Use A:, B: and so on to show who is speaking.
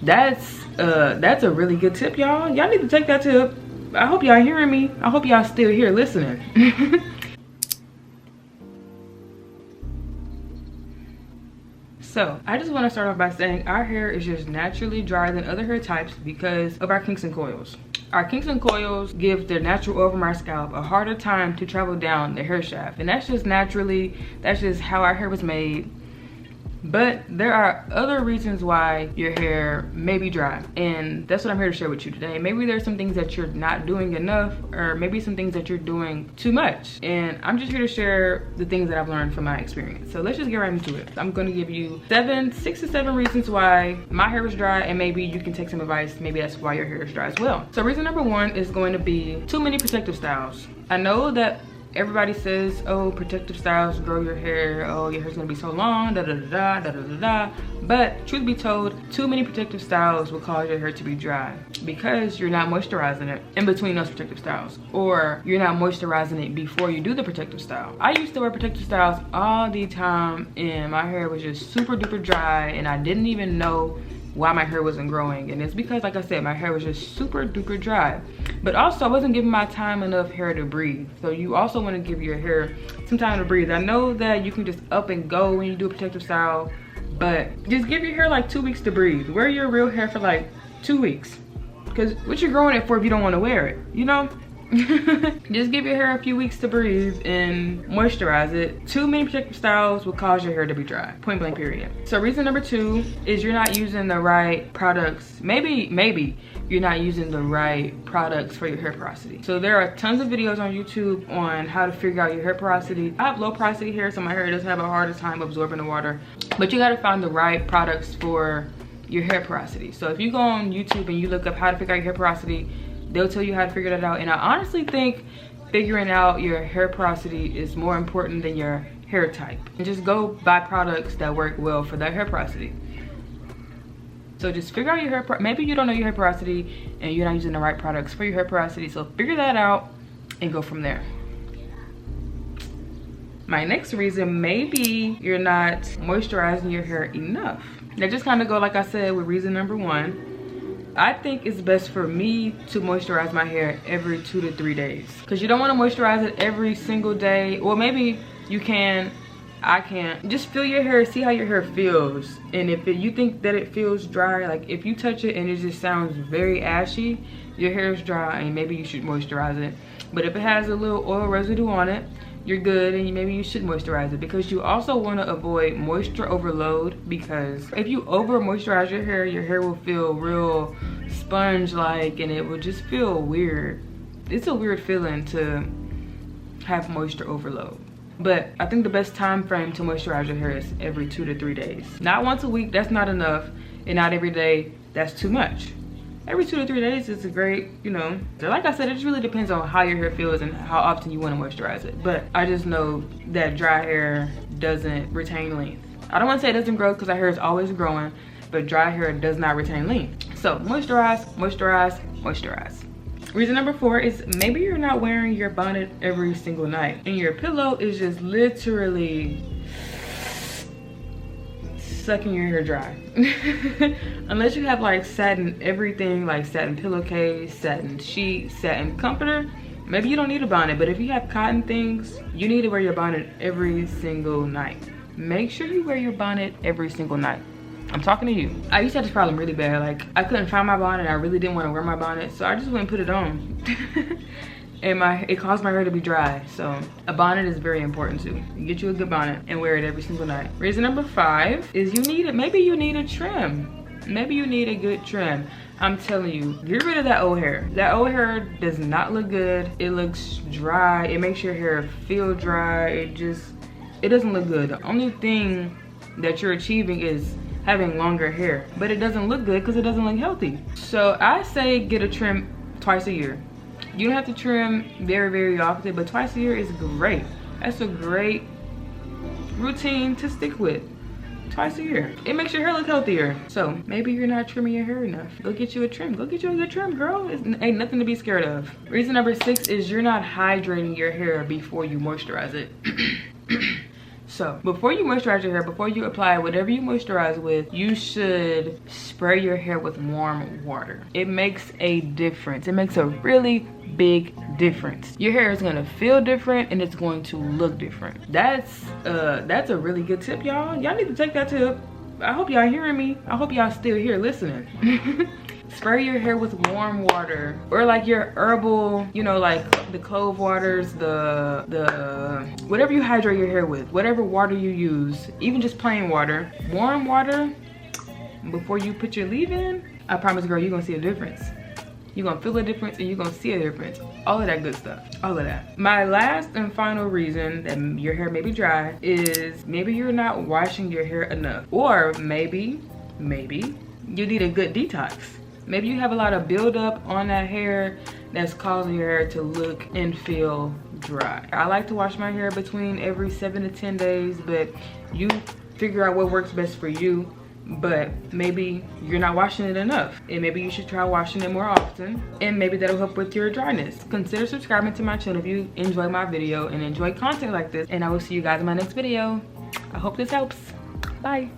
A: That's a really good tip, y'all. Y'all need to take that tip. I hope y'all hearing me. I hope y'all still here listening. So I just want to start off by saying our hair is just naturally drier than other hair types because of our kinks and coils. Our kinks and coils give the natural oil from our scalp a harder time to travel down the hair shaft, and that's just naturally, that's just how our hair was made. But there are other reasons why your hair may be dry, and that's what I'm here to share with you today. Maybe there's some things that you're not doing enough, or maybe some things that you're doing too much, and I'm just here to share the things that I've learned from my experience. So let's just get right into it. I'm going to give you 6 to 7 reasons why my hair is dry, and maybe you can take some advice. Maybe that's why your hair is dry as well. So reason number 1 is going to be too many protective styles. I know that everybody says, oh, protective styles grow your hair, oh, your hair's gonna be so long, da da da da da da da. But truth be told, too many protective styles will cause your hair to be dry because you're not moisturizing it in between those protective styles, or you're not moisturizing it before you do the protective style. I used to wear protective styles all the time and my hair was just super duper dry, and I didn't even know why my hair wasn't growing, and it's because, like I said, my hair was just super duper dry. But also I wasn't giving my time enough hair to breathe. So you also want to give your hair some time to breathe. I know that you can just up and go when you do a protective style, but just give your hair like 2 weeks to breathe. Wear your real hair for like 2 weeks, because what you're growing it for if you don't want to wear it, you know? Just give your hair a few weeks to breathe and moisturize it. Too many protective styles will cause your hair to be dry, point blank period. So reason number 2 is you're not using the right products. Maybe you're not using the right products for your hair porosity. So there are tons of videos on YouTube on how to figure out your hair porosity. I have low porosity hair, so my hair does have a harder time absorbing the water, but you got to find the right products for your hair porosity. So if you go on YouTube and you look up how to figure out your hair porosity, they'll tell you how to figure that out. And I honestly think figuring out your hair porosity is more important than your hair type. And just go buy products that work well for that hair porosity. So just figure out your hair, maybe you don't know your hair porosity and you're not using the right products for your hair porosity. So figure that out and go from there. My next reason, maybe you're not moisturizing your hair enough. Now just kind of go like I said with reason number 1. I think it's best for me to moisturize my hair every 2 to 3 days, because you don't want to moisturize it every single day. Well, maybe you can, I can't. Just feel your hair, see how your hair feels, and if you think that it feels dry, like if you touch it and it just sounds very ashy, your hair is dry and maybe you should moisturize it. But if it has a little oil residue on it, you're good, and maybe you should moisturize it, because you also want to avoid moisture overload. Because if you over moisturize your hair will feel real sponge like, and it will just feel weird. It's a weird feeling to have moisture overload. But I think the best time frame to moisturize your hair is every 2 to 3 days. Not once a week, that's not enough, and not every day, that's too much. Every 2 to 3 days is a great, you know. Like I said, it just really depends on how your hair feels and how often you want to moisturize it. But I just know that dry hair doesn't retain length. I don't want to say it doesn't grow, because our hair is always growing, but dry hair does not retain length. So moisturize, moisturize, moisturize. Reason number 4 is maybe you're not wearing your bonnet every single night, and your pillow is just literally sucking your hair dry. Unless you have like satin everything, like satin pillowcase, satin sheet, satin comforter, maybe you don't need a bonnet. But if you have cotton things, you need to wear your bonnet every single night. Make sure you wear your bonnet every single night. I'm talking to you. I used to have this problem really bad. Like, I couldn't find my bonnet. I really didn't want to wear my bonnet, so I just wouldn't put it on. And it caused my hair to be dry. So a bonnet is very important too. You get you a good bonnet and wear it every single night. Reason number 5 is maybe you need a trim. Maybe you need a good trim. I'm telling you, get rid of that old hair. That old hair does not look good. It looks dry. It makes your hair feel dry. It doesn't look good. The only thing that you're achieving is having longer hair, but it doesn't look good because it doesn't look healthy. So I say get a trim twice a year. You don't have to trim very, very often, but twice a year is great. That's a great routine to stick with. Twice a year. It makes your hair look healthier. So maybe you're not trimming your hair enough. Go get you a trim. Go get you a good trim, girl. Ain't nothing to be scared of. Reason number 6 is you're not hydrating your hair before you moisturize it. So before you moisturize your hair, before you apply whatever you moisturize with, you should spray your hair with warm water. It makes a difference. It makes a really big difference. Your hair is gonna feel different and it's going to look different. That's a really good tip, y'all. Y'all need to take that tip. I hope y'all hearing me. I hope y'all still here listening. Spray your hair with warm water, or like your herbal, you know, like the clove waters, the whatever you hydrate your hair with, whatever water you use, even just plain water, warm water before you put your leave in. I promise, girl, you're gonna see a difference. You're gonna feel a difference and you're gonna see a difference. All of that good stuff, all of that. My last and final reason that your hair may be dry is maybe you're not washing your hair enough, or maybe you need a good detox. Maybe you have a lot of buildup on that hair that's causing your hair to look and feel dry. I like to wash my hair between every 7 to 10 days, but you figure out what works best for you. But maybe you're not washing it enough, and maybe you should try washing it more often, and maybe that'll help with your dryness. Consider subscribing to my channel if you enjoy my video and enjoy content like this, and I will see you guys in my next video. I hope this helps. Bye.